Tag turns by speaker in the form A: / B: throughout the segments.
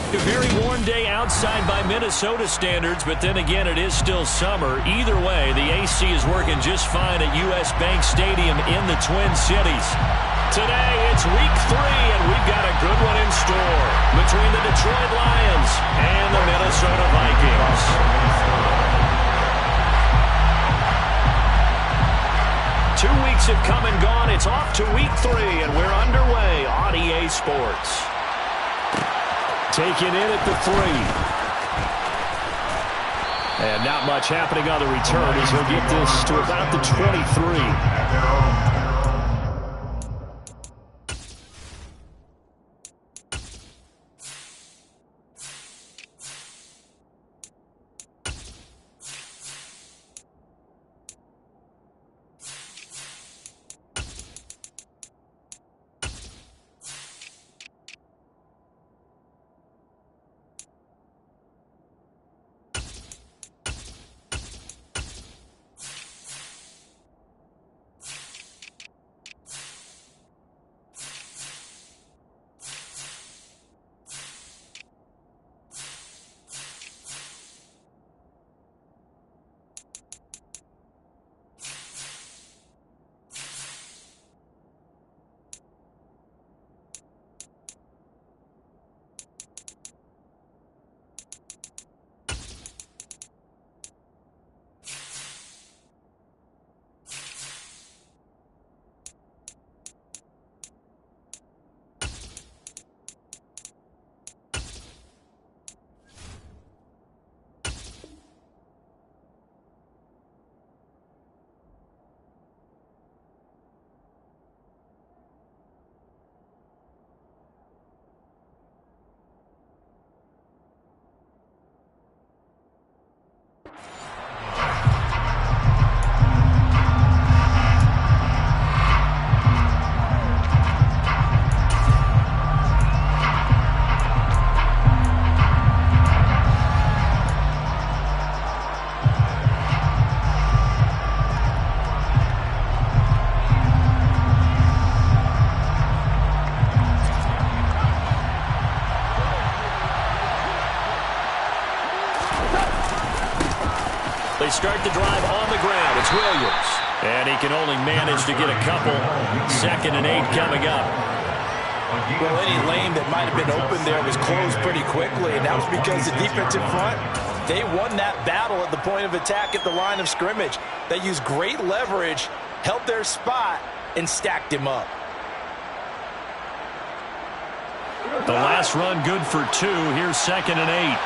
A: A very warm day outside by Minnesota standards, but then again, it is still summer. Either way, the AC is working just fine at U.S. Bank Stadium in the Twin Cities. Today, it's week 3, and we've got a good one in store between the Detroit Lions and the Minnesota Vikings. 2 weeks have come and gone. It's off to week 3, and we're underway on EA Sports. Taken in at the 3. And not much happening on the return as he'll get this to about the 23. They start the drive on the ground. It's Williams. And he can only manage to get a couple. 2nd and 8 coming up.
B: Well, any lane that might have been open there was closed pretty quickly, and that was because the defensive front, they won that battle at the point of attack at the line of scrimmage. They used great leverage, held their spot, and stacked him up.
A: The last run good for 2. Here's 2nd and 8.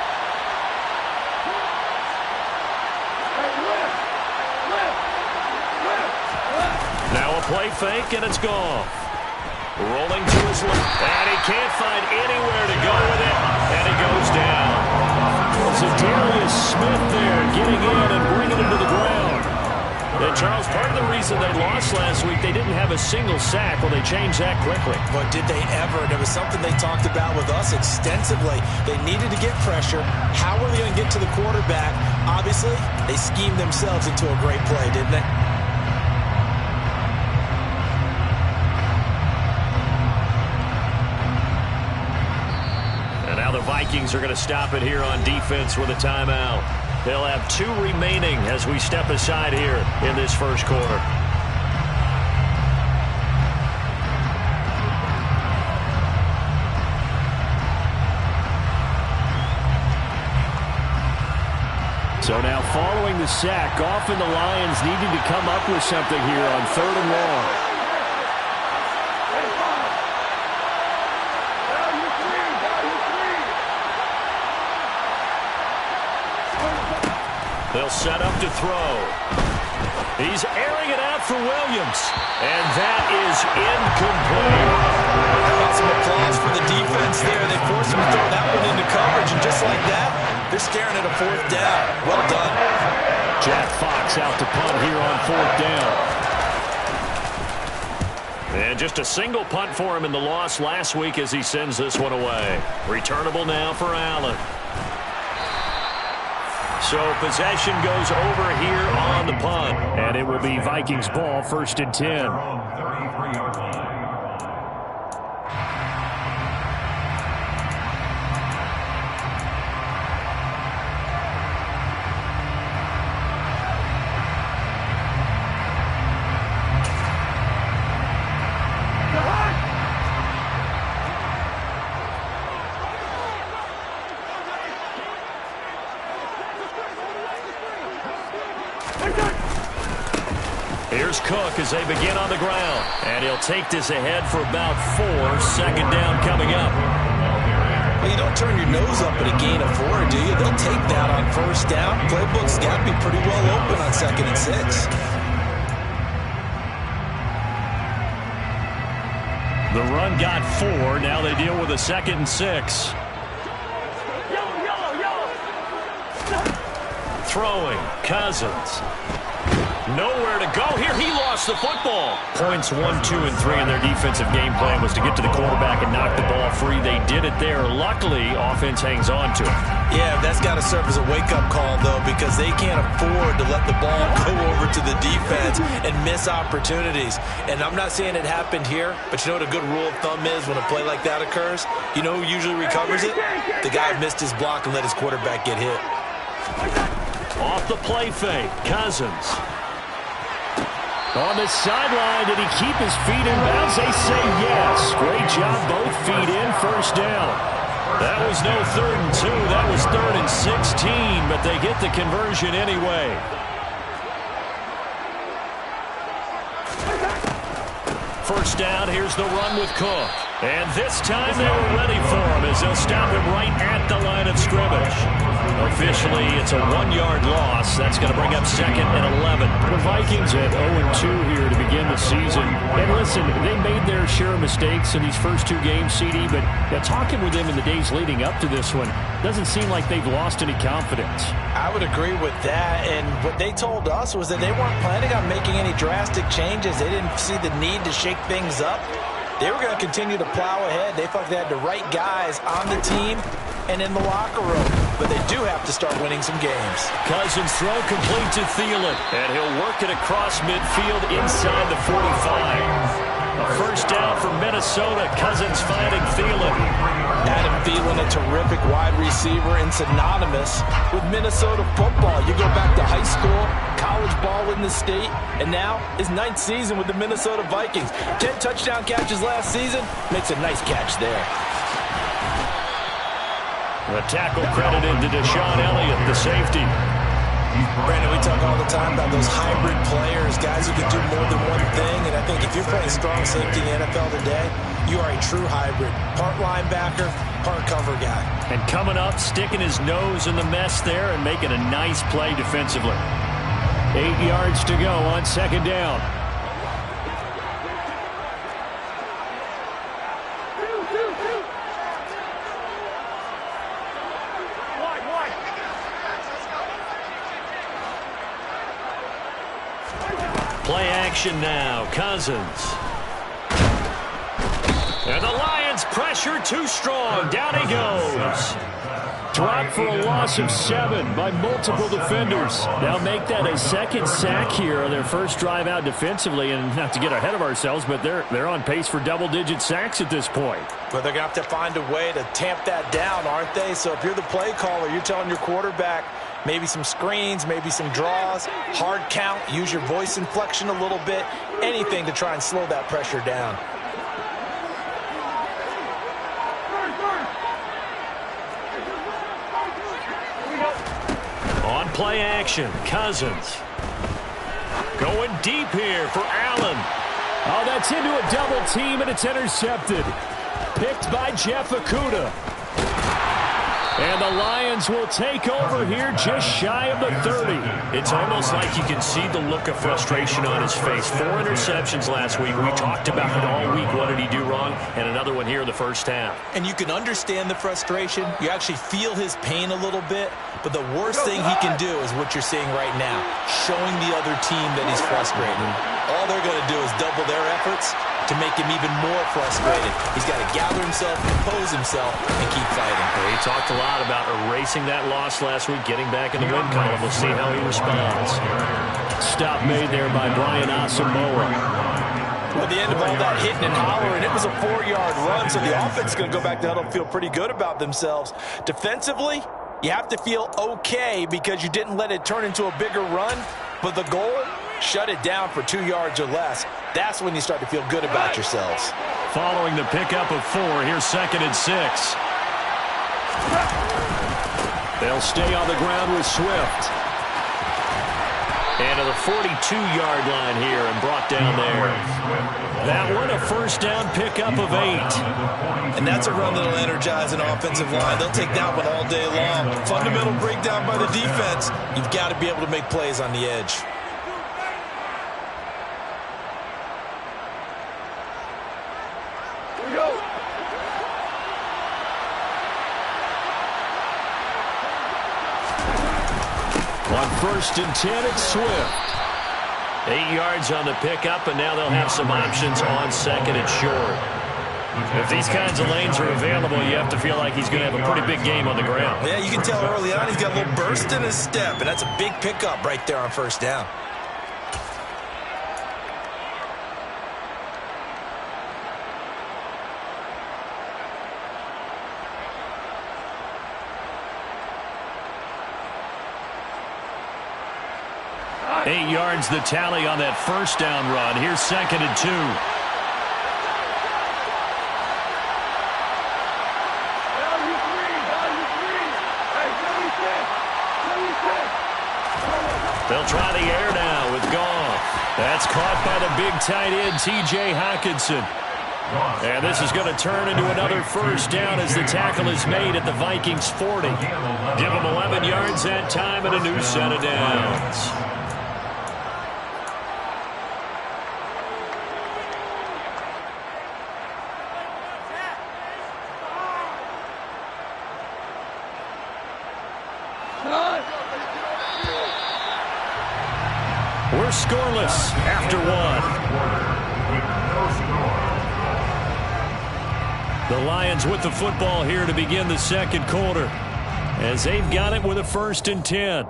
A: Now a play fake, and it's gone. Rolling to his left, and he can't find anywhere to go with it, and he goes down. Zadarius Smith there getting in and bringing him to the ground. And Charles, part of the reason they lost last week, they didn't have a single sack. Well, they changed that quickly.
B: But did they ever? It was something they talked about with us extensively. They needed to get pressure. How were they going to get to the quarterback? Obviously, they schemed themselves into a great play, didn't they?
A: The Vikings are going to stop it here on defense with a timeout. They'll have 2 remaining as we step aside here in this first quarter. So now following the sack, often the Lions needing to come up with something here on 3rd and long. They'll set up to throw. He's airing it out for Williams. And that is incomplete.
B: How about some applause for the defense there? They forced him to throw that one into coverage, and just like that, they're staring at a 4th down. Well done.
A: Jack Fox out to punt here on 4th down. And just a single punt for him in the loss last week as he sends this one away. Returnable now for Allen. So possession goes over here on the punt. And it will be Vikings ball, 1st and 10. Here's Cook as they begin on the ground. And he'll take this ahead for about 4. Second down coming up.
B: Well, you don't turn your nose up at a gain of 4, do you? They'll take that on first down. Playbook's got to be pretty well open on 2nd and 6.
A: The run got 4. Now they deal with a 2nd and 6. Throwing, Cousins. Nowhere to go here. He lost the football. Points 1, 2, and 3 in their defensive game plan was to get to the quarterback and knock the ball free. They did it there. Luckily, offense hangs on to it.
B: Yeah, that's got to serve as a wake-up call, though, because they can't afford to let the ball go over to the defense and miss opportunities. And I'm not saying it happened here, but you know what a good rule of thumb is when a play like that occurs? You know who usually recovers it? The guy who missed his block and let his quarterback get hit.
A: Off the play fake, Cousins. On the sideline, did he keep his feet in bounds? They say yes. Great job, both feet in, first down. That was no 3rd and 2. That was 3rd and 16, but they get the conversion anyway. First down, here's the run with Cook. And this time they were ready for him as they'll stop him right at the line of scrimmage. Officially, it's a 1-yard loss. That's going to bring up 2nd and 11.
C: The Vikings at 0-2 here to begin the season. And listen, they made their share of mistakes in these first 2 games, CD, but talking with them in the days leading up to this one, doesn't seem like they've lost any confidence.
B: I would agree with that, and what they told us was that they weren't planning on making any drastic changes. They didn't see the need to shake things up. They were going to continue to plow ahead. They felt they had the right guys on the team and in the locker room. But they do have to start winning some games.
A: Cousins throw complete to Thielen. And he'll work it across midfield inside the 45. A first down for Minnesota. Cousins finding Thielen.
B: Adam Thielen, a terrific wide receiver and synonymous with Minnesota football. You go back to high school, college ball in the state, and now his 9th season with the Minnesota Vikings. 10 touchdown catches last season, makes a nice catch there.
A: The tackle credited to Deshaun Elliott, the safety.
B: Brandon, we talk all the time about those hybrid players, guys who can do more than one thing, and I think if you're playing strong safety in the NFL today, you are a true hybrid. Part linebacker, part cover guy.
A: And coming up, sticking his nose in the mess there and making a nice play defensively.
C: 8 yards to go on 2nd down.
A: Play action now. Cousins. And the Lions pressure too strong. Down he goes.
C: Dropped for a loss of 7 by multiple defenders. Now make that a 2nd sack here on their first drive out defensively. And not to get ahead of ourselves, but they're on pace for double-digit sacks at this point.
B: But they're going to have to find a way to tamp that down, aren't they? So if you're the play caller, you're telling your quarterback, maybe some screens, maybe some draws, hard count, use your voice inflection a little bit, anything to try and slow that pressure down.
A: On play action, Cousins. Going deep here for Allen.
C: Oh, that's into a double team, and it's intercepted. Picked by Jeff Okudah. And the Lions will take over here just shy of the 30.
A: It's almost like you can see the look of frustration on his face. 4 interceptions last week. We talked about it all week. What did he do wrong? And another one here in the first half.
B: And you can understand the frustration. You actually feel his pain a little bit. But the worst thing he can do is what you're seeing right now, showing the other team that he's frustrated. All they're going to do is double their efforts to make him even more frustrated. He's got to gather himself, compose himself, and keep fighting.
A: He talked a lot about erasing that loss last week, getting back in the win column. We'll see how he responds.
C: Stop made there by Brian Asamoah.
B: At the end of all that hitting and hollering, it was a 4-yard run, so the offense is going to go back to huddle and feel pretty good about themselves. Defensively, you have to feel okay because you didn't let it turn into a bigger run, but the goal, shut it down for 2 yards or less. That's when you start to feel good about yourselves.
A: Following the pickup of 4, here's 2nd and 6.
C: They'll stay on the ground with Swift.
A: And to the 42-yard line here and brought down there. That one, a first down pickup of 8.
B: And that's a run that'll energize an offensive line. They'll take that one all day long. Fundamental breakdown by the defense. You've got to be able to make plays on the edge.
A: On 1st and 10, it's Swift. 8 yards on the pickup, and now they'll have some options on 2nd and short. If these kinds of lanes are available, you have to feel like he's going to have a pretty big game on the ground.
B: Yeah, you can tell early on he's got a little burst in his step, and that's a big pickup right there on 1st down.
A: Eight yards the tally on that first down run. Here's 2nd and 2. They'll try the air now with Goff. That's caught by the big tight end, T.J. Hockenson. And this is going to turn into another first down as the tackle is made at the Vikings 40. Give them 11 yards that time and a new set of downs. We're scoreless after 1. The Lions with the football here to begin the 2nd quarter, as they've got it with a 1st and 10.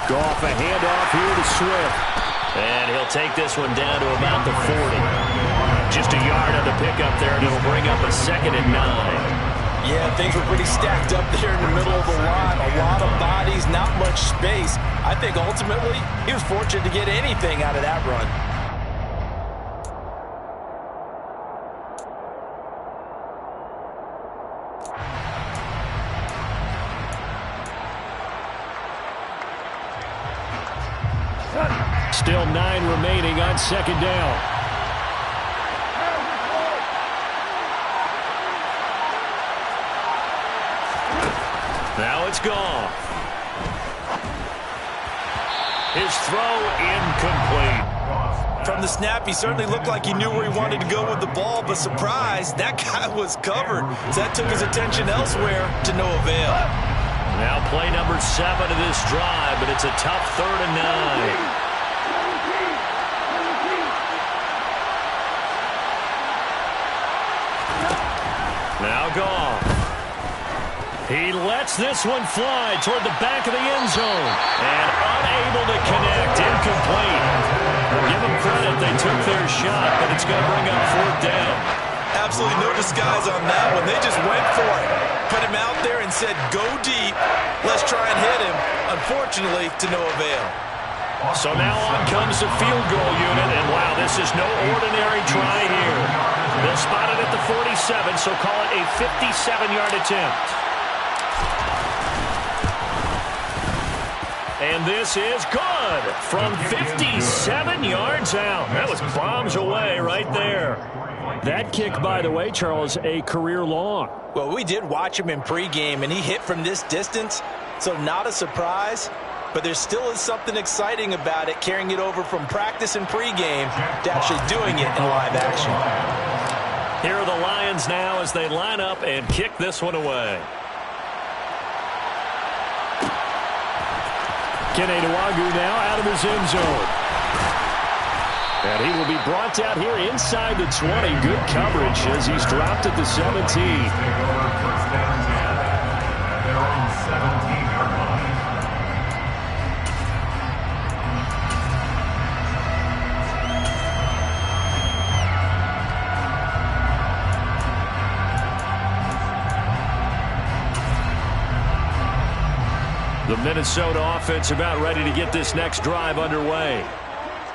A: Goff, a handoff here to Swift. And he'll take this one down to about the 40. Just a yard on the pickup there, and it'll bring up a 2nd and 9.
B: Yeah, things were pretty stacked up there in the middle of the line. A lot of bodies, not much space. I think ultimately he was fortunate to get anything out of that run.
A: Still 9 remaining on 2nd down. Now it's gone. His throw incomplete.
B: From the snap, he certainly looked like he knew where he wanted to go with the ball, but surprise, that guy was covered. So that took his attention elsewhere to no avail.
A: Now play number 7 of this drive, but it's a tough 3rd and 9. Now Goff. He lets this one fly toward the back of the end zone. And unable to connect. Incomplete. Give them credit. They took their shot, but it's going to bring up 4th down.
B: Absolutely no disguise on that one. They just went for it. Put him out there and said, go deep. Let's try and hit him. Unfortunately, to no avail.
A: So now on comes the field goal unit. And wow, this is no ordinary try here. They'll spot it at the 47, so call it a 57-yard attempt. And this is good from 57 yards out. That was bombs away right there. That kick, by the way, Charles, a career long.
B: Well, we did watch him in pregame, and he hit from this distance, so not a surprise. But there still is something exciting about it, carrying it over from practice and pregame to actually doing it in live action.
A: Here are the Lions now as they line up and kick this one away. Kenny Nwagu now out of his end zone.
C: And he will be brought out here inside the 20. Good coverage as he's dropped at the 17. The Minnesota offense about ready to get this next drive underway.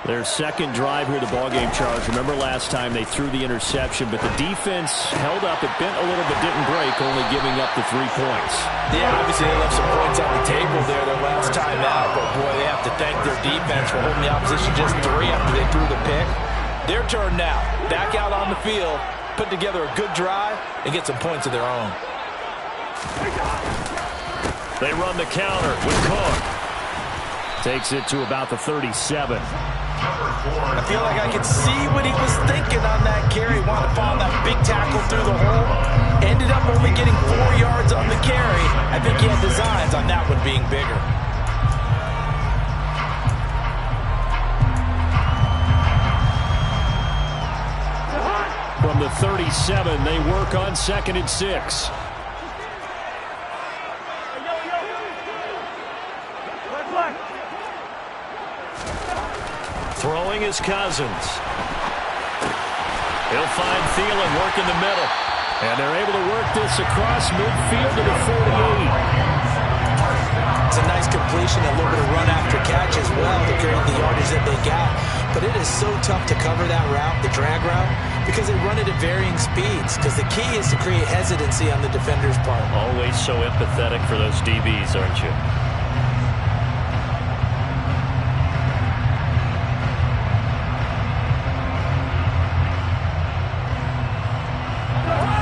C: Their second drive here of the ballgame, Charles. Remember last time they threw the interception, but the defense held up. It bent a little but didn't break, only giving up the 3 points.
B: Yeah, obviously they left some points on the table there their last time out, but boy, they have to thank their defense for holding the opposition just 3 after they threw the pick. Their turn now. Back out on the field, put together a good drive, and get some points of their own.
C: They run the counter with Cook. Takes it to about the 37.
B: I feel like I could see what he was thinking on that carry. Wanted to follow that big tackle through the hole. Ended up only getting 4 yards on the carry. I think he had designs on that one being bigger.
C: From the 37, they work on 2nd and 6. Throwing is Cousins. He'll find Thielen working the middle. And they're able to work this across midfield to the 48.
B: It's a nice completion, a little bit of run after catch as well to carry the yardage that they got. But it is so tough to cover that route, the drag route, because they run it at varying speeds. Because the key is to create hesitancy on the defender's part.
C: Always so empathetic for those DBs, aren't you?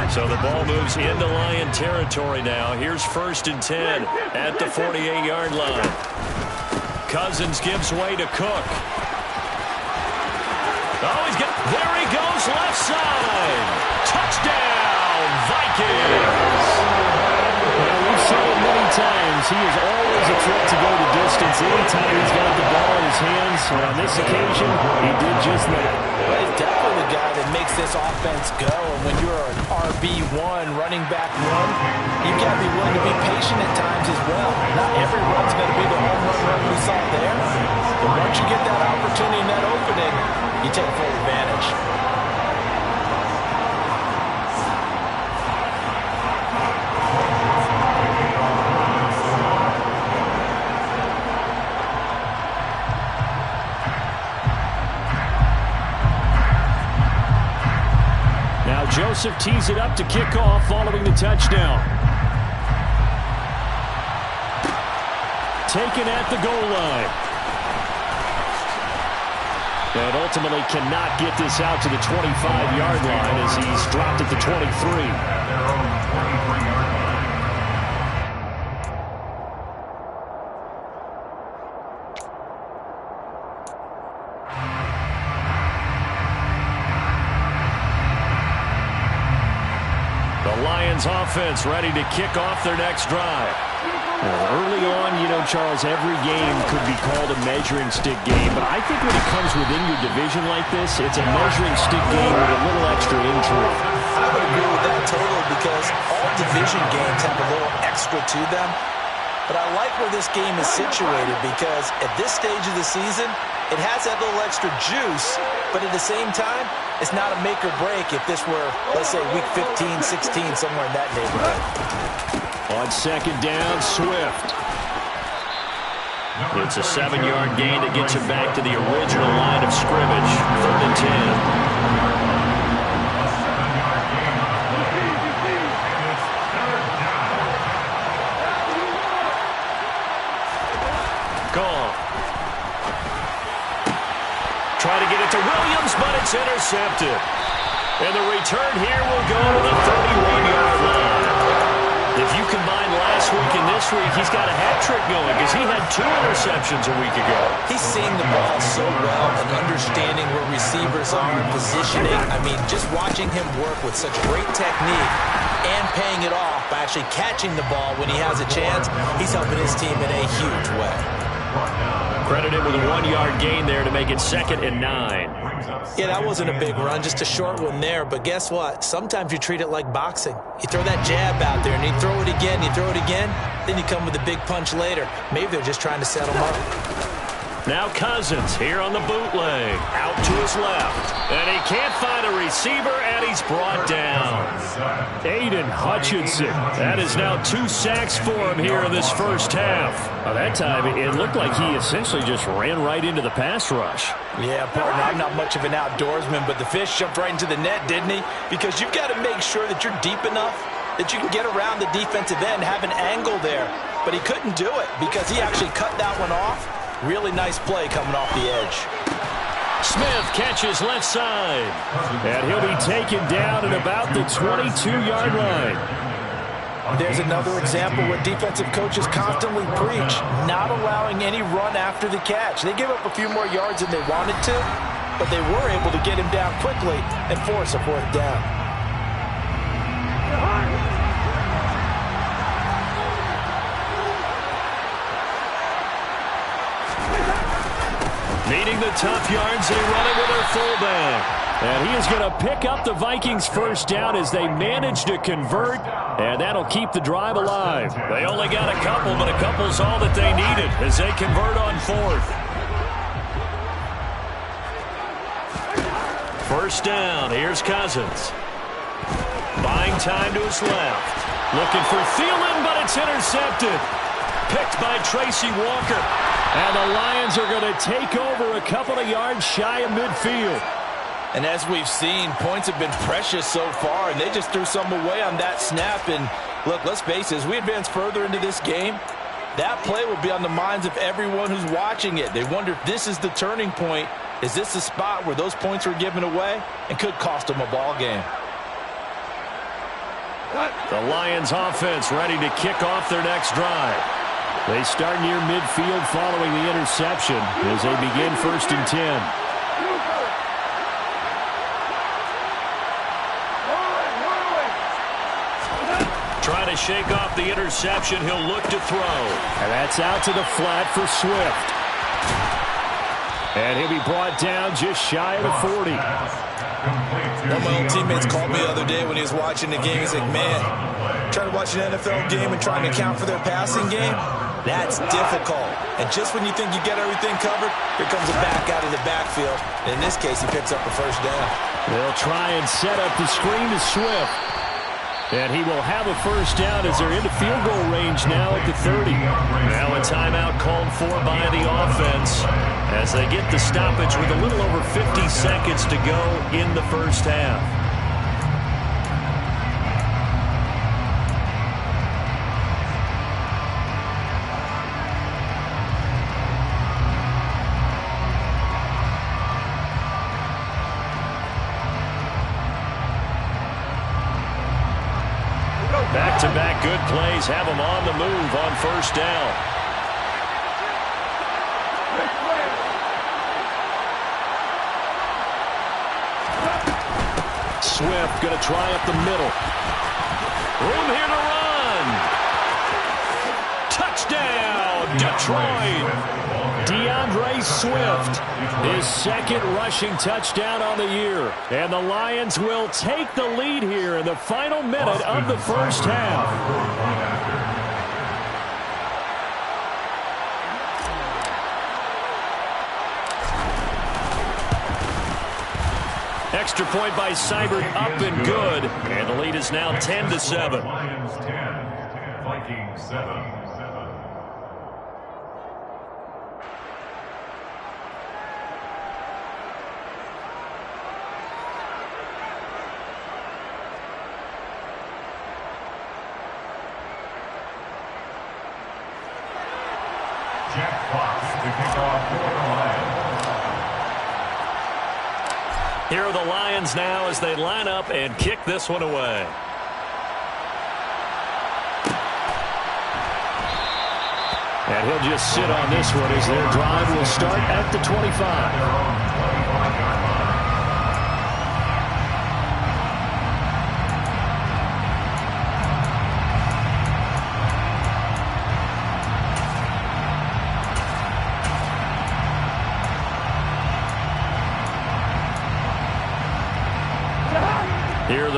C: So the ball moves into Lion territory now. Here's 1st and 10 at the 48-yard line. Cousins gives way to Cook. Oh, there he goes, left side. Touchdown, Vikings. Well, we've said it many times. He is always a threat to go the distance anytime he's got the ball in his hands. And on this occasion, he did just that.
B: Well, he's definitely the guy that makes this offense go. And when you're an RB1, running back 1, you've got to be willing to be patient at times as well. Not every run's going to be the home run we saw there. But once you get that opportunity and that opening, you take full advantage.
C: Joseph tees it up to kick off following the touchdown. Taken at the goal line. And ultimately cannot get this out to the 25-yard line as he's dropped at the 23. Offense ready to kick off their next drive. Well, early on, Charles, every game could be called a measuring stick game, but I think when it comes within your division like this, it's a measuring stick game with a little extra intrigue.
B: I would agree with that totally because all division games have a little extra to them. But I like where this game is situated because at this stage of the season, it has that little extra juice, but at the same time, it's not a make or break if this were, let's say, week 15, 16, somewhere in that neighborhood.
C: On 2nd down, Swift. It's a 7-yard gain that gets him back to the original line of scrimmage. 3rd and 10. Try to get it to Williams, but it's intercepted. And the return here will go to the 31-yard line. If you combine last week and this week, he's got a hat trick going because he had 2 interceptions a week ago.
B: He's seeing the ball so well and understanding where receivers are, positioning. I mean, just watching him work with such great technique and paying it off by actually catching the ball when he has a chance, he's helping his team in a huge way.
A: Credited with a 1-yard gain there to make it 2nd and 9.
B: Yeah, that wasn't a big run, just a short one there. But guess what? Sometimes you treat it like boxing. You throw that jab out there, and you throw it again, then you come with a big punch later. Maybe they're just trying to set them up.
A: Now Cousins here on the bootleg. Out to his left. And he can't find a receiver, and he's brought down.
C: Aiden Hutchinson. That is now 2 sacks for him here in this first half. Well, that time, it looked like he essentially just ran right into the pass rush.
B: Yeah, partner, I'm not much of an outdoorsman, but the fish jumped right into the net, didn't he? Because you've got to make sure that you're deep enough that you can get around the defensive end, have an angle there. But he couldn't do it because he actually cut that one off. Really nice play coming off the edge.
A: Smith catches left side.
C: And he'll be taken down at about the 22-yard line.
B: There's another example where defensive coaches constantly preach, not allowing any run after the catch. They give up a few more yards than they wanted to, but they were able to get him down quickly and force a 4th down.
A: Needing the tough yards, they run it with their fullback.
C: And he is going to pick up the Vikings' first down as they manage to convert, and that'll keep the drive alive.
A: They only got a couple, but a couple's all that they needed as they convert on 4th. First down, here's Cousins. Buying time to his left. Looking for Thielen, but it's intercepted. Picked by Tracy Walker.
C: And the Lions are going to take over a couple of yards shy of midfield.
B: And as we've seen, points have been precious so far, and they just threw some away on that snap. And look, let's face it, as we advance further into this game, that play will be on the minds of everyone who's watching it. They wonder if this is the turning point. Is this the spot where those points were given away and could cost them a ball game?
A: The Lions offense ready to kick off their next drive.
C: They start near midfield following the interception as they begin 1st and 10.
A: Trying to shake off the interception. He'll look to throw.
C: And that's out to the flat for Swift. And he'll be brought down just shy of the 40.
B: One of my old teammates called me the other day when he was watching the game. He's like, man, trying to watch an NFL game and trying to account for their passing game, that's difficult. And just when you think you get everything covered, here comes a back out of the backfield. And in this case, he picks up a 1st down.
C: They'll try and set up the screen to Swift. And he will have a 1st down as they're into field goal range now at the 30.
A: Now a timeout called for by the offense as they get the stoppage with a little over 50 seconds to go in the first half. Back-to-back good plays have them on the move on 1st down.
C: Swift going to try up the middle.
A: Room here to run. Touchdown, Detroit.
C: DeAndre Swift, his 2nd rushing touchdown on the year. And the Lions will take the lead here in the final minute of the first half.
A: Extra point by Seibert up and good. And the lead is now 10-7.
D: Lions 10, Vikings 7. Jack Fox to kick off for the Lions.
A: Here are the Lions now as they line up and kick this one away.
C: And he'll just sit on this one as their drive will start at the 25.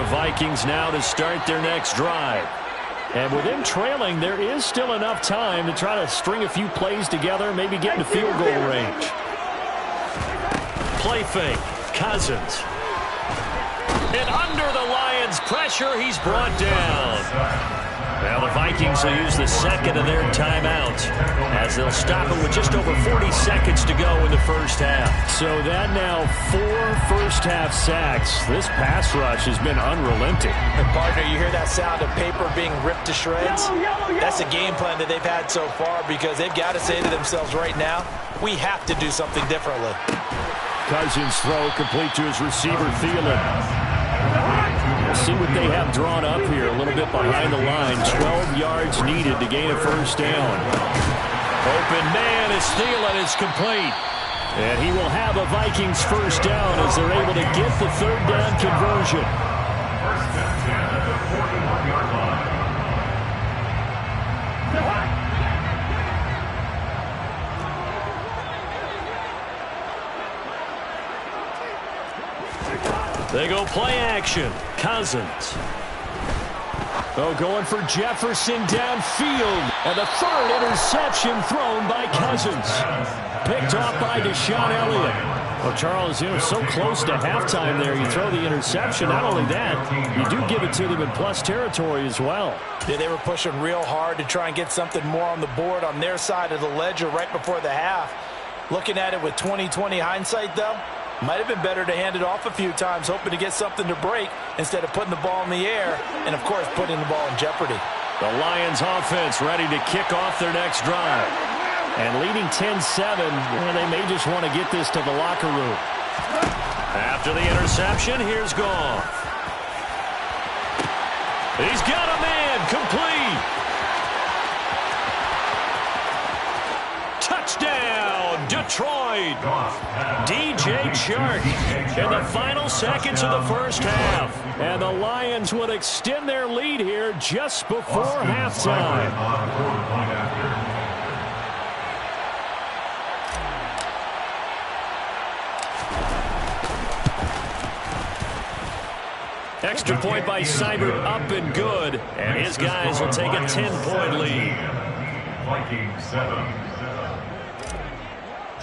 C: the Vikings now to start their next drive. And with them trailing, there is still enough time to try to string a few plays together, maybe get into field goal range. Play fake. Cousins. And under the Lions' pressure, he's brought down. Now the Vikings will use the second of their timeouts as they'll stop it with just over 40 seconds to go in the first half. So that now 4 first-half sacks. This pass rush has been unrelenting.
B: And partner, you hear that sound of paper being ripped to shreds? That's a game plan that they've had so far because they've got to say to themselves right now, we have to do something differently.
C: Cousins throw complete to his receiver, Thielen. We'll see what they have drawn up here a little bit behind the line. 12 yards needed to gain a first down. Open man as Thielen is complete. And he will have a Vikings first down as they're able to get the third down conversion.
D: First and 10 at the 41-yard line.
C: They go play action. Cousins. Oh, going for Jefferson downfield. And the third interception thrown by Cousins. Picked off by Deshaun Elliott. Well, Charles, so close to halftime there. You throw the interception. Not only that, you do give it to them in plus territory as well.
B: Yeah, they were pushing real hard to try and get something more on the board on their side of the ledger right before the half. Looking at it with 20/20 hindsight, though, might have been better to hand it off a few times, hoping to get something to break instead of putting the ball in the air and, of course, putting the ball in jeopardy.
C: The Lions offense ready to kick off their next drive. And leading 10-7, they may just want to get this to the locker room. After the interception, here's Goff. He's got a man complete. Touchdown, Detroit. DJ Chark in the final seconds of the first half. And the Lions would extend their lead here just before halftime. Extra point by Seibert, up and good. And his guys will take a 10-point lead.
D: Vikings 7.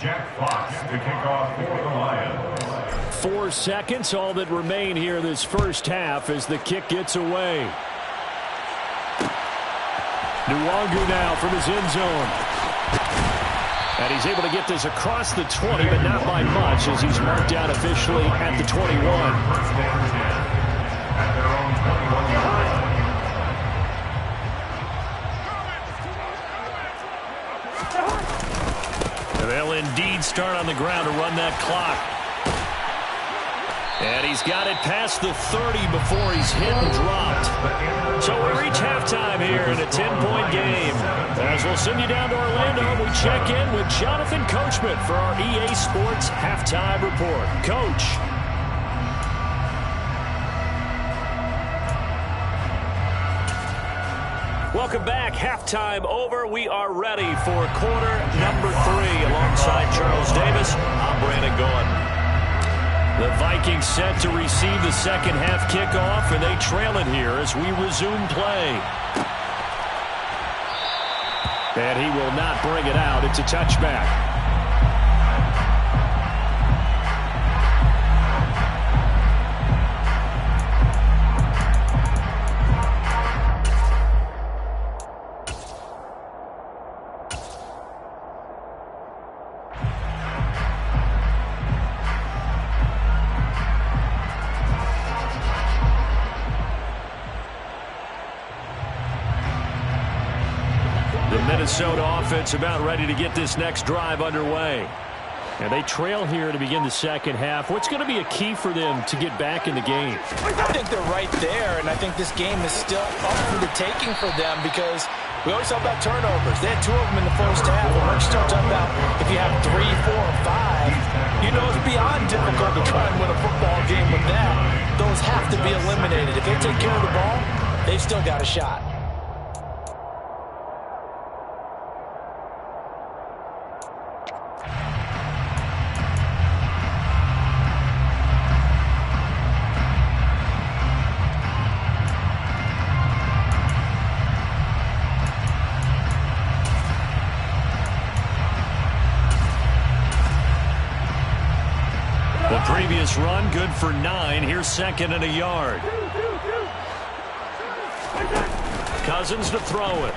D: Jack Fox to kick off for the Lions.
C: 4 seconds, all that remain here this first half as the kick gets away. Nwangu now from his end zone. And he's able to get this across the 20, but not by much as he's marked out officially at the 21.
D: First and 10 at their own 21-yard line.
C: They'll indeed start on the ground to run that clock. And he's got it past the 30 before he's hit and dropped. So we reach halftime here in a 10-point game. As we'll send you down to Orlando, we check in with Jonathan Coachman for our EA Sports Halftime Report. Coach. Welcome back. Halftime over. We are ready for quarter number 3. Alongside Charles Davis, I'm Brandon Gaudin. The Vikings set to receive the second half kickoff, and they trail it here as we resume play. And he will not bring it out. It's a touchback. Minnesota offense about ready to get this next drive underway. And they trail here to begin the second half. What's going to be a key for them to get back in the game?
B: I think they're right there, and I think this game is still up for the taking for them because we always talk about turnovers. They had 2 of them in the first half, and we're still talking about if you have 3, 4, or 5, you know it's beyond difficult to try and win a football game with that. Those have to be eliminated. If they take care of the ball, they've still got a shot.
C: previous run, good for 9. Here's 2nd and a yard. Cousins to throw it.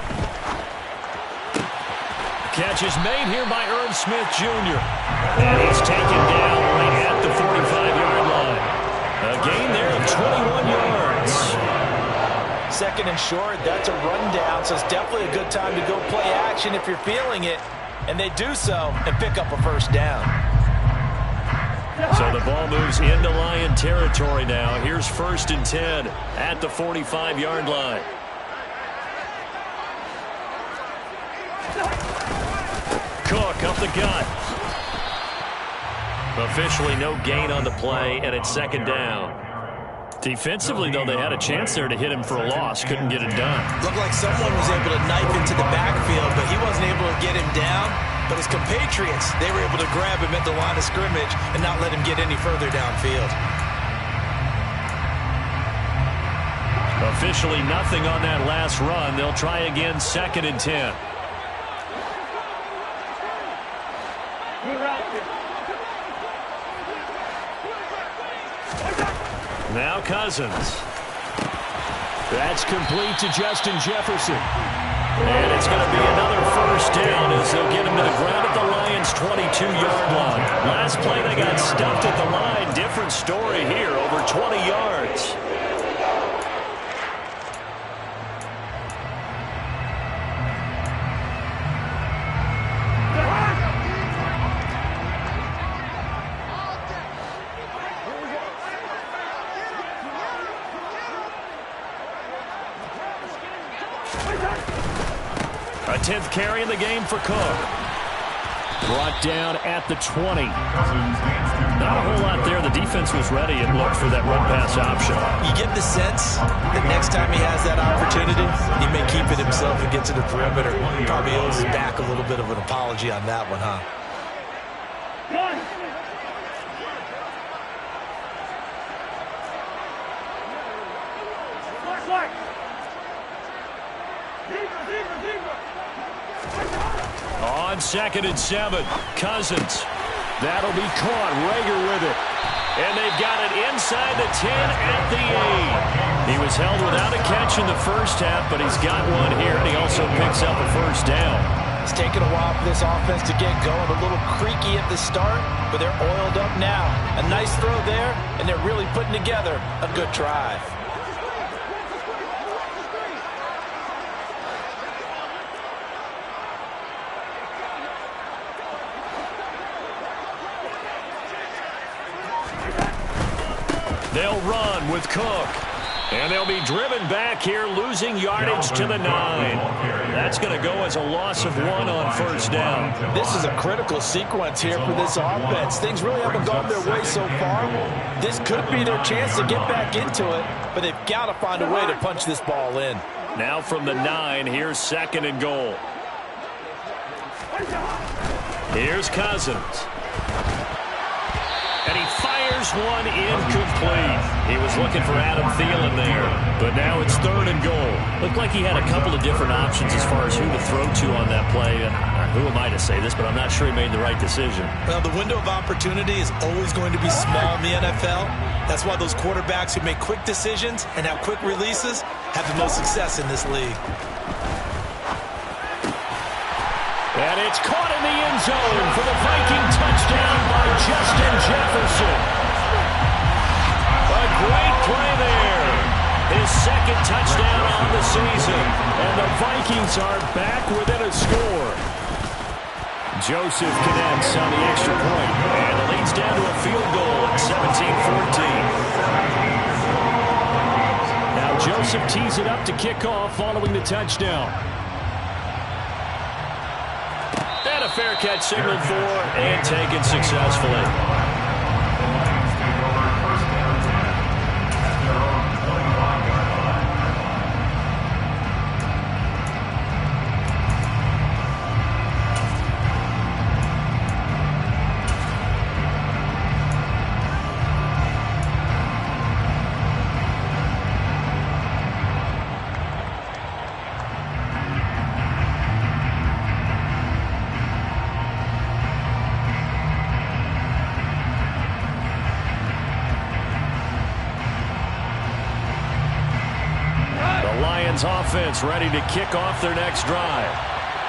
C: Catch is made here by Irv Smith Jr. And he's taken down right at the 45-yard line. A gain there of 21 yards.
B: 2nd and short, that's a rundown, so it's definitely a good time to go play action if you're feeling it. And they do so and pick up a 1st down.
C: So the ball moves into Lion territory now. Here's 1st and 10 at the 45-yard line. Cook up the gut. Officially no gain on the play, and it's 2nd down. Defensively, though, they had a chance there to hit him for a loss. Couldn't get it done.
B: Looked like someone was able to knife into the backfield, but he wasn't able to get him down. But his compatriots, they were able to grab him at the line of scrimmage and not let him get any further downfield.
C: Officially nothing on that last run. They'll try again, 2nd and 10. Now Cousins. That's complete to Justin Jefferson. And it's going to be another 1st down as they'll get him to the ground at the Lions' 22-yard line. Last play they got stuffed at the line. Different story here, over 20 yards. A 10th carry in the game for Cook. Brought down at the 20. Not a whole lot there. The defense was ready, it looked, for that run-pass option.
B: You get the sense that next time he has that opportunity, he may keep it himself and get to the perimeter. Probably owes his back a little bit of an apology on that one, huh?
C: On 2nd and 7, Cousins. That'll be caught. Rager with it. And they've got it inside the 10 at the 8. He was held without a catch in the first half, but he's got one here, and he also picks up a 1st down.
B: It's taken a while for this offense to get going. A little creaky at the start, but they're oiled up now. A nice throw there, and they're really putting together a good drive.
C: They'll run with Cook. And they'll be driven back here, losing yardage to the 9. That's going to go as a loss of 1 on 1st down.
B: This is a critical sequence here for this offense. Things really haven't gone their way so far. This could be their chance to get back into it, but they've got to find a way to punch this ball in.
C: Now from the 9, here's 2nd and goal. Here's Cousins. And he fires one incomplete. He was looking for Adam Thielen there, but now it's 3rd and goal. Looked like he had a couple of different options as far as who to throw to on that play. And who am I to say this, but I'm not sure he made the right decision.
B: Well, the window of opportunity is always going to be small in the NFL. That's why those quarterbacks who make quick decisions and have quick releases have the most success in this league.
C: And it's caught in the end zone for the Viking touchdown by Justin Jefferson. A great play there. His 2nd touchdown on the season. And the Vikings are back within a score. Joseph connects on the extra point. And the lead's down to a field goal at 17-14. Now Joseph tees it up to kick off following the touchdown. And a fair catch signaled for and taken successfully.
A: offense ready to kick off their next drive.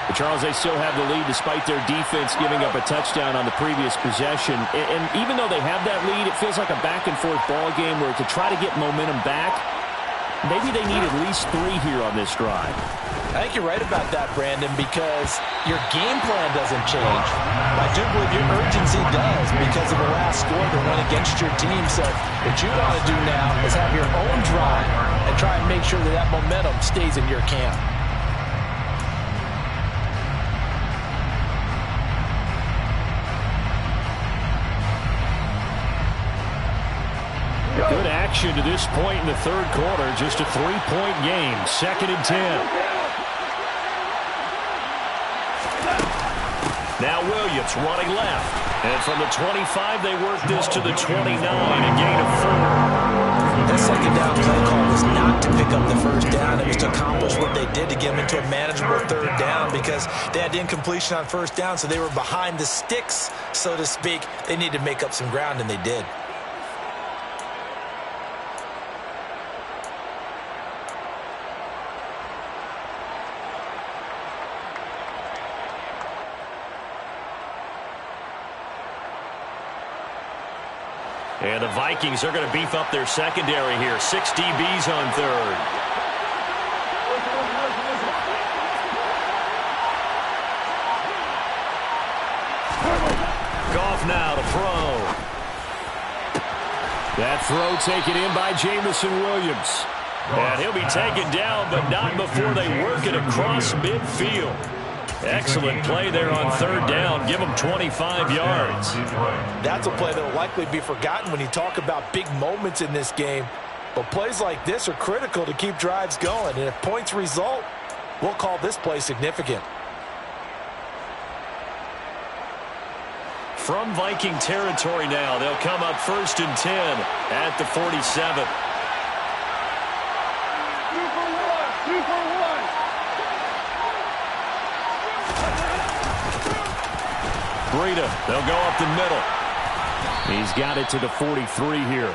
C: But Charles, they still have the lead despite their defense giving up a touchdown on the previous possession. And even though they have that lead, it feels like a back-and-forth ball game where to try to get momentum back, maybe they need at least 3 here on this drive.
B: I think you're right about that, Brandon, because your game plan doesn't change. I do believe your urgency does because of the last score that went against your team. So what you want to do now is have your own drive and try and make sure that that momentum stays in your camp.
C: Good action to this point in the third quarter. Just a 3-point game. 2nd and 10.
A: Now Williams running left. And from the 25, they work this to the 29, a gain of 4.
B: That second down play call was not to pick up the first down. It was to accomplish what they did to get them into a manageable third down because they had incompletion on first down, so they were behind the sticks, so to speak. They needed to make up some ground, and they did.
A: And the Vikings are going to beef up their secondary here. 6 DBs on third. Goff now to throw.
C: That throw taken in by Jamison Williams.
A: And he'll be taken down, but not before they work it across midfield. Excellent play there on third down. Give them 25 yards.
B: That's a play that will likely be forgotten when you talk about big moments in this game. But plays like this are critical to keep drives going. And if points result, we'll call this play significant.
A: From Viking territory now, they'll come up 1st and 10 at the 47. Breida, they'll go up the middle.
C: He's got it to the 43 here.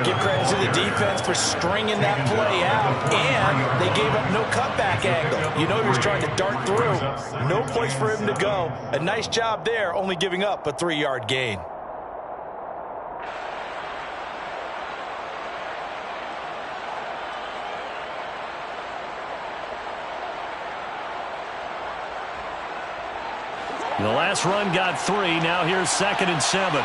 B: Give credit to the defense for stringing that play out, and they gave up no cutback angle. You know he was trying to dart through. No place for him to go. A nice job there, only giving up a 3-yard gain.
A: The last run got 3. Now here's 2nd and 7.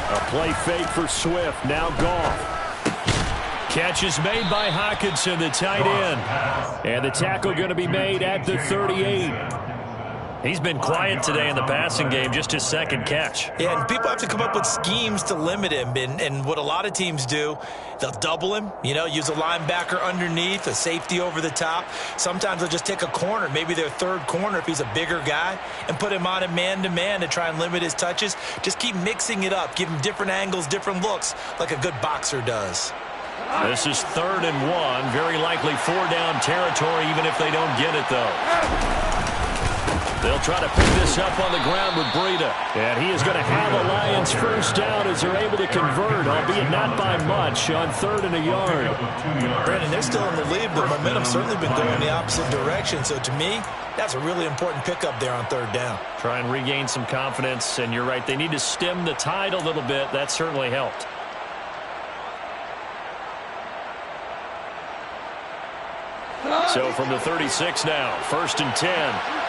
C: A play fake for Swift. Now Goff.
A: Catch is made by Hockenson, the tight end.
C: And the tackle going to be made at the 38.
A: He's been quiet today in the passing game, just his 2nd catch.
B: Yeah, and people have to come up with schemes to limit him. And what a lot of teams do, they'll double him, use a linebacker underneath, a safety over the top. Sometimes they'll just take a corner, maybe their 3rd corner if he's a bigger guy, and put him on a man-to-man to try and limit his touches. Just keep mixing it up, give him different angles, different looks, like a good boxer does.
A: This is 3rd and 1. Very likely 4-down territory, even if they don't get it, though. They'll try to pick this up on the ground with Breida.
C: And he is going to have a Lions first down as they're able to convert, albeit not by much, on 3rd and a yard.
B: Brandon, they're still in the lead, but momentum's certainly been going the opposite direction. So to me, that's a really important pickup there on 3rd down.
A: Try and regain some confidence, and you're right. They need to stem the tide a little bit. That certainly helped. So from the 36 now, 1st and 10.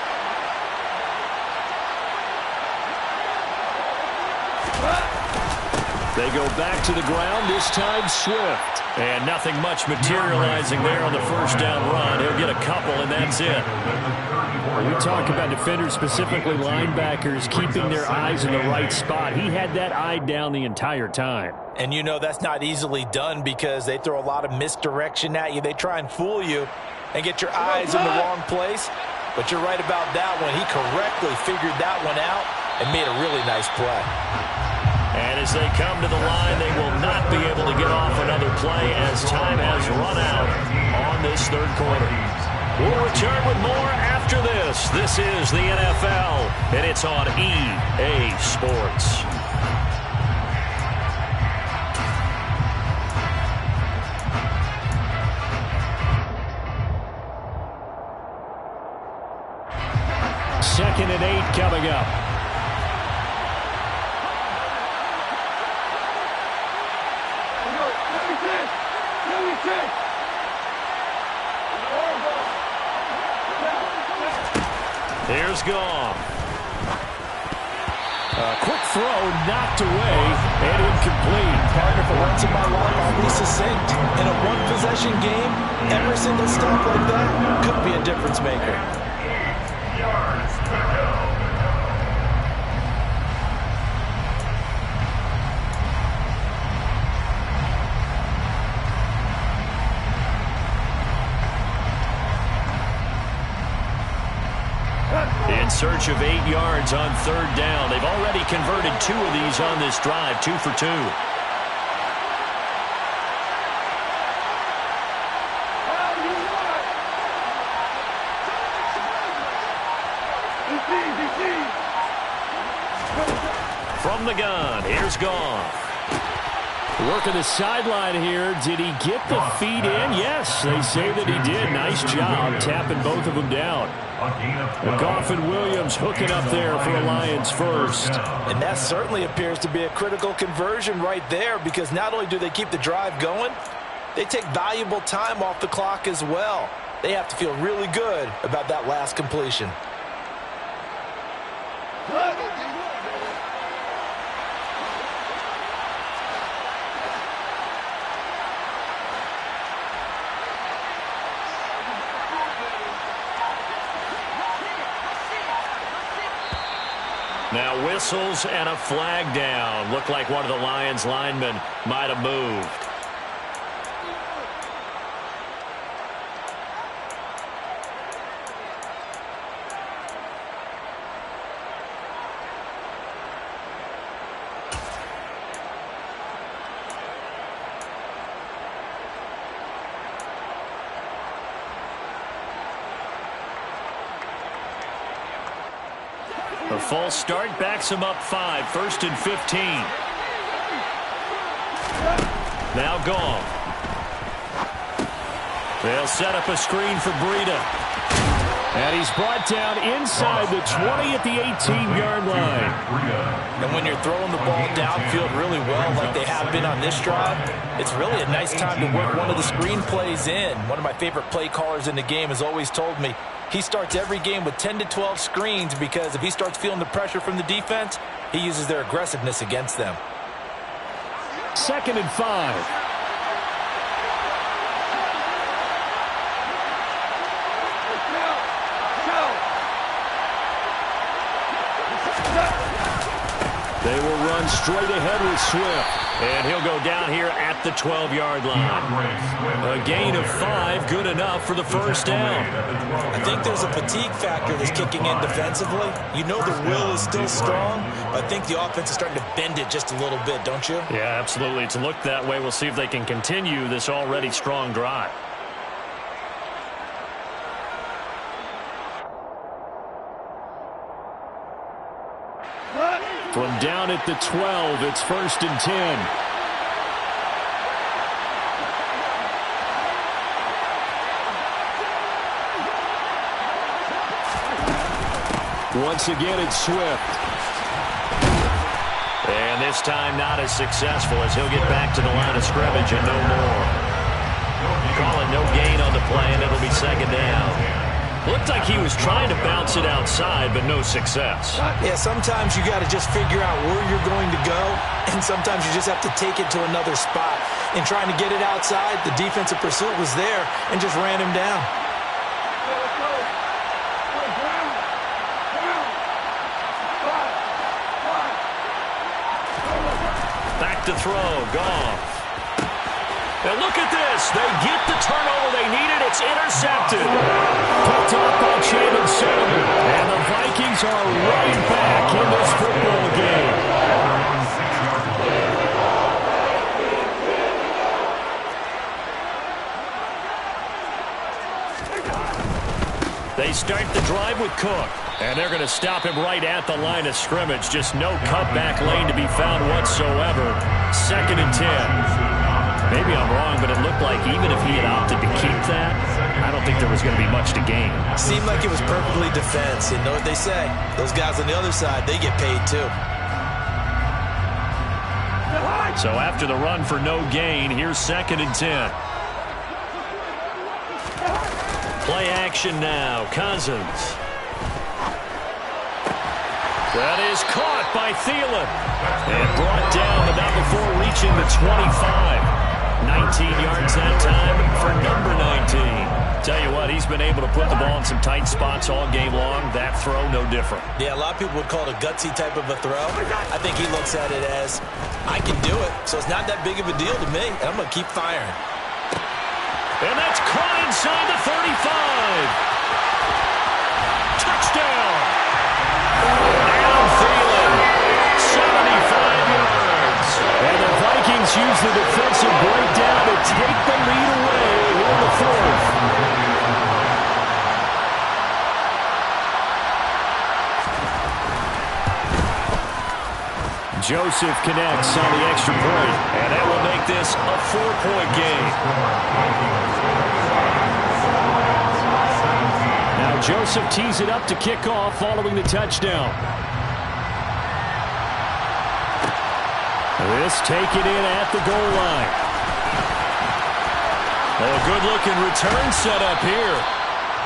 C: They go back to the ground, this time Swift.
A: And nothing much materializing there on the first down run. He'll get a couple, and that's it.
C: When we talk about defenders, specifically linebackers, keeping their eyes in the right spot, he had that eye down the entire time.
B: And that's not easily done because they throw a lot of misdirection at you. They try and fool you and get your eyes in the wrong place. But you're right about that one. He correctly figured that one out and made a really nice play.
A: And as they come to the line, they will not be able to get off another play as time has run out on this 3rd quarter. We'll return with more after this. This is the NFL, and it's on EA Sports.
C: Second and 8 coming up.
A: Here's Goff.
C: Quick throw, knocked away, and incomplete.
B: Partner, for once in my life, I'll be succinct. In a one-possession game, every single stop like that could be a difference maker.
D: Yards to go.
A: In search of 8 yards on third down. They've already converted 2 of these on this drive, 2 for 2. From the gun, here's Goff.
C: Working the sideline here. Did he get the feet in? Yes, they say that he did. Nice job tapping both of them down. Goff and Williams hooking up there for a Lions first.
B: And that certainly appears to be a critical conversion right there, because not only do they keep the drive going, they take valuable time off the clock as well. They have to feel really good about that last completion.
A: Now whistles and a flag down. Looked like one of the Lions linemen might have moved. A false start backs him up 5, 1st and 15. Now Goff. They'll set up a screen for Breida.
C: And he's brought down inside the 20 at the 18-yard line.
B: And when you're throwing the ball downfield really well like they have been on this drive, it's really a nice time to work one of the screen plays in. One of my favorite play callers in the game has always told me he starts every game with 10 to 12 screens, because if he starts feeling the pressure from the defense, he uses their aggressiveness against them.
C: 2nd and 5.
A: They will run straight ahead with Swift. And he'll go down here at the 12-yard line. A gain of 5, good enough for the first down.
B: I think there's a fatigue factor that's kicking in defensively. You know the will is still strong, but I think the offense is starting to bend it just a little bit, don't you?
A: Yeah, absolutely. It's looked that way. We'll see if they can continue this already strong drive.
C: From down at the 12, it's 1st and 10. Once again, it's Swift.
A: And this time not as successful, as he'll get back to the line of scrimmage and no more. Calling no gain on the play, and it'll be 2nd down. Looked like he was trying to bounce it outside, but no success.
B: Yeah, sometimes you got to just figure out where you're going to go, and sometimes you just have to take it to another spot. In trying to get it outside, the defensive pursuit was there and just ran him down.
A: Back to throw, Goff. And look at this. They get the turnover they needed. It's intercepted.
C: Picked off by Chandon Sullivan. And the Vikings are right back in this football game. start the drive with Cook. And they're going to stop him right at the line of scrimmage. Just no cutback lane to be found whatsoever. 2nd and 10. Maybe I'm wrong, but it looked like even if he had opted to keep that, I don't think there was going to be much to gain.
B: Seemed like it was perfectly defense. You know what they say? Those guys on the other side, they get paid too.
C: So after the run for no gain, here's 2nd and 10. Play action now. Cousins. That is caught by Thielen. And brought down, but not before reaching the 25. 19 yards that time for number 19. Tell you what, he's been able to put the ball in some tight spots all game long. That throw, no different.
B: Yeah, a lot of people would call it a gutsy type of a throw. I think he looks at it as, I can do it, so it's not that big of a deal to me, and I'm going to keep firing.
C: And that's caught inside the 35. Touchdown. And Thielen, 75 yards. And the Vikings use the defensive breakdown to take the lead away here in the 4th. Joseph connects on the extra point, and that will make this a 4-point game. Now Joseph tees it up to kick off following the touchdown. This taken in at the goal line. A good-looking return set up here.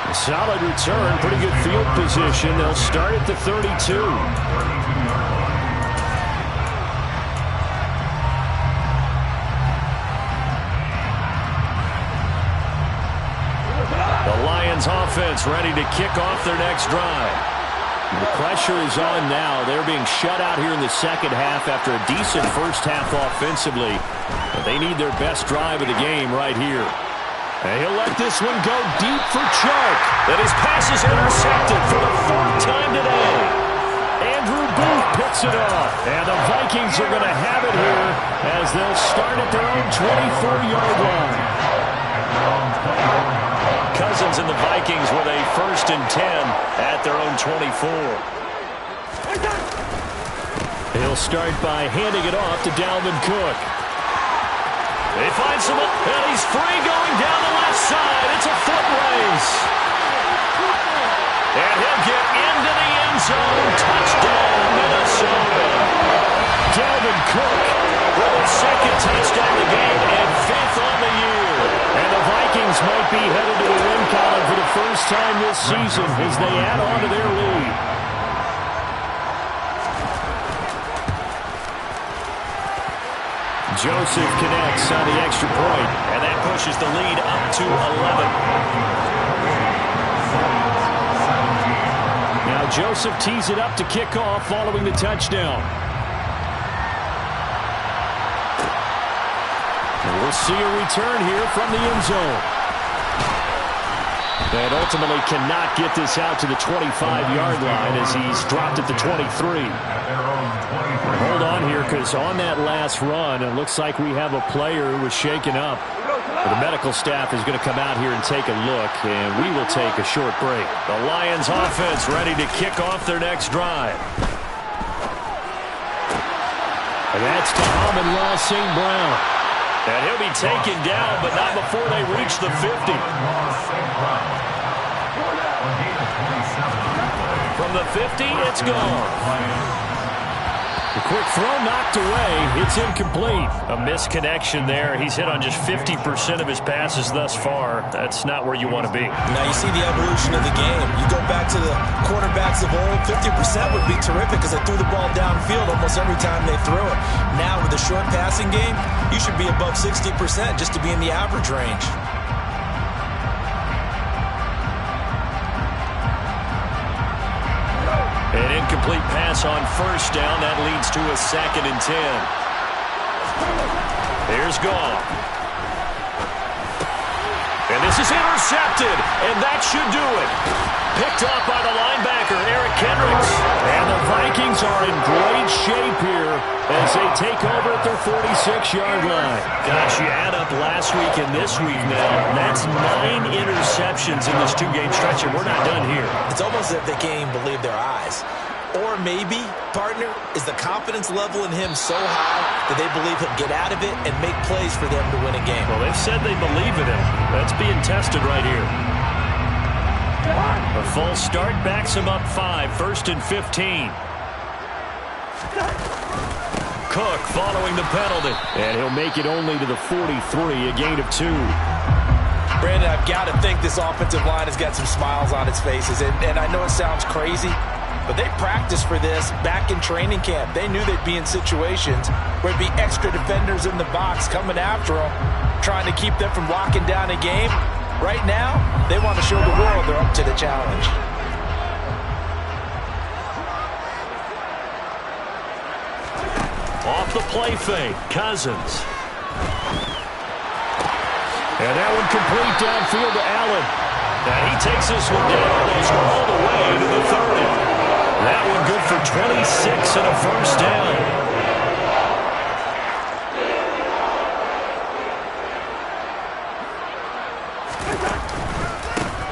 C: A solid return, pretty good field position. They'll start at the 32. Offense ready to kick off their next drive. The pressure is on now. They're being shut out here in the second half after a decent first half offensively. But they need their best drive of the game right here. And he'll let this one go deep for Chark. And his pass is intercepted for the 4th time today. Andrew Booth picks it off. And the Vikings are going to have it here as they'll start at their own 24-yard line. Cousins and the Vikings with a 1st and 10 at their own 24. He'll start by handing it off to Dalvin Cook. They find someone, and he's free going down the left side. It's a foot race. And he'll get into the end zone. Touchdown, Minnesota. Dalvin Cook with his 2nd touchdown of the game and 5th on the year. And the Vikings might be headed to the win column for the first time this season as they add on to their lead. Joseph connects on the extra point, and that pushes the lead up to 11. Now Joseph tees it up to kick off following the touchdown. And we'll see a return here from the end zone. And ultimately cannot get this out to the 25-yard line as he's dropped at the 23. Hold on here, because on that last run, it looks like we have a player who was shaken up. The medical staff is going to come out here and take a look, and we will take a short break. The Lions offense ready to kick off their next drive. And that's to Amon-Ra St. Brown. And he'll be taken down, but not before they reach the 50. From the 50, it's gone. The quick throw knocked away. It's incomplete. A misconnection there. He's hit on just 50% of his passes thus far. That's not where you want to be.
B: Now you see the evolution of the game. You go back to the quarterbacks of old, 50% would be terrific because they threw the ball downfield almost every time they threw it. Now with the short passing game, you should be above 60% just to be in the average range.
C: An incomplete pass on first down. That leads to a 2nd and 10. Here's Goff. And this is intercepted, and that should do it. Picked off by the linebacker, Eric Kendricks. And the Vikings are in great shape here as they take over at their 46-yard line.
A: Gosh, you add up last week and this week now. That's 9 interceptions in this 2-game stretch, and we're not done here.
B: It's almost as if they can't even believe their eyes. Or maybe, partner, is the confidence level in him so high that they believe he'll get out of it and make plays for them to win a game.
A: Well, they've said they believe in him. That's being tested right here. A false start backs him up 5, 1st and 15. Cook following the penalty.
C: And he'll make it only to the 43, a gain of 2.
B: Brandon, I've got to think this offensive line has got some smiles on its faces. And I know it sounds crazy, but they practiced for this back in training camp. They knew they'd be in situations where it'd be extra defenders in the box coming after them, trying to keep them from locking down a game. Right now, they want to show the world they're up to the challenge.
A: Off the play fake, Cousins.
C: And that one complete downfield to Allen.
A: And he takes this one down almost all the way to the 30. That one good for 26 and a first down.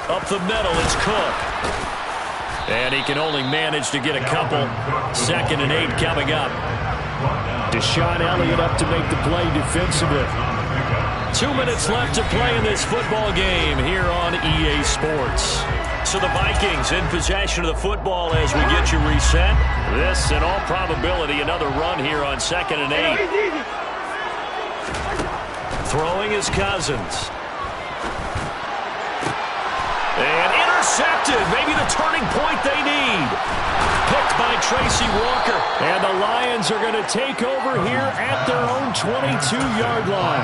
A: Up the middle, it's Cook. And he can only manage to get a couple. 2nd and 8 coming up.
C: Deshaun Elliott up to make the play defensively.
A: 2 minutes left to play in this football game here on EA Sports. So the Vikings in possession of the football as we get you reset. This, in all probability, another run here on 2nd and 8. Throwing is Cousins. And intercepted. Maybe the turning point they need. Picked by Tracy Walker.
C: And the Lions are going to take over here at their own 22-yard line.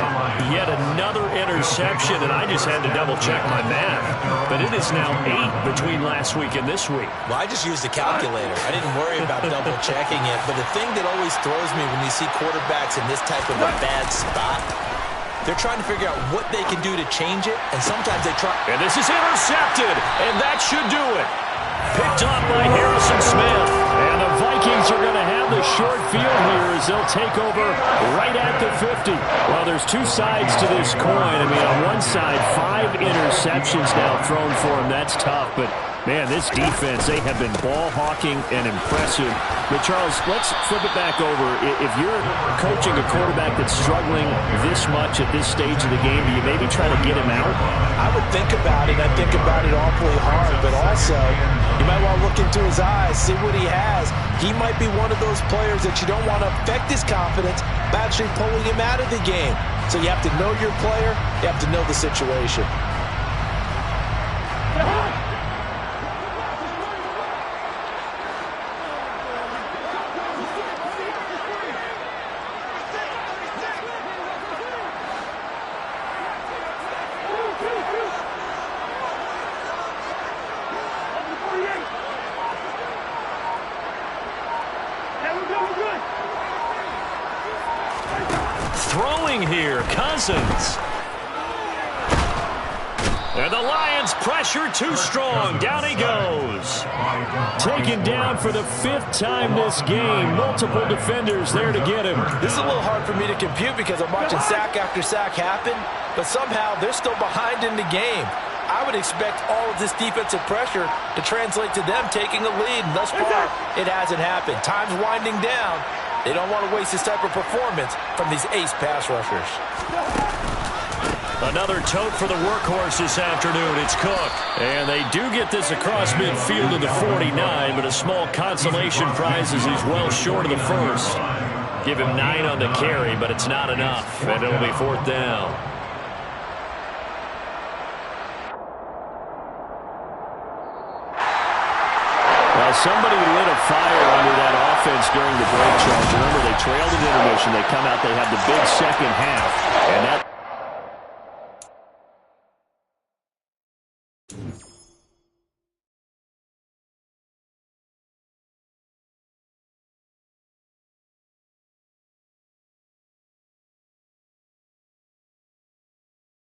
A: Yet another interception, and I just had to double-check my math. But it is now 8 between last week and this week.
B: Well, I just used a calculator. I didn't worry about double-checking it. But the thing that always throws me when you see quarterbacks in this type of a bad spot, they're trying to figure out what they can do to change it, and sometimes they try.
A: And this is intercepted, and that should do it. Picked up by Harrison Smith.
C: And the Vikings are going to have the short field here as they'll take over right at the 50. Well, there's 2 sides to this coin. I mean, on one side, 5 interceptions now thrown for him. That's tough, but man, this defense, they have been ball hawking and impressive. But, Charles, let's flip it back over. If you're coaching a quarterback that's struggling this much at this stage of the game, do you maybe try to get him out?
B: I would think about it. I think about it awfully hard. But also, you might want to look into his eyes, see what he has. He might be one of those players that you don't want to affect his confidence by actually pulling him out of the game. So you have to know your player. You have to know the situation.
A: Throwing here, Cousins. And the Lions pressure too strong. Down he goes.
C: Taken down for the 5th time this game. Multiple defenders there to get him.
B: This is a little hard for me to compute because I'm watching sack after sack happen, but somehow they're still behind in the game. I would expect all of this defensive pressure to translate to them taking a lead, and thus far, it hasn't happened. Time's winding down. They don't want to waste this type of performance from these ace pass rushers.
A: Another tote for the workhorse this afternoon. It's Cook. And they do get this across midfield to the 49, but a small consolation prize as he's well short of the first. Give him 9 on the carry, but it's not enough, and it'll be 4th down.
C: Well, somebody lit a fire under that offense during the break, Charles. Remember, they trailed at intermission. They come out, they have the big second half, and that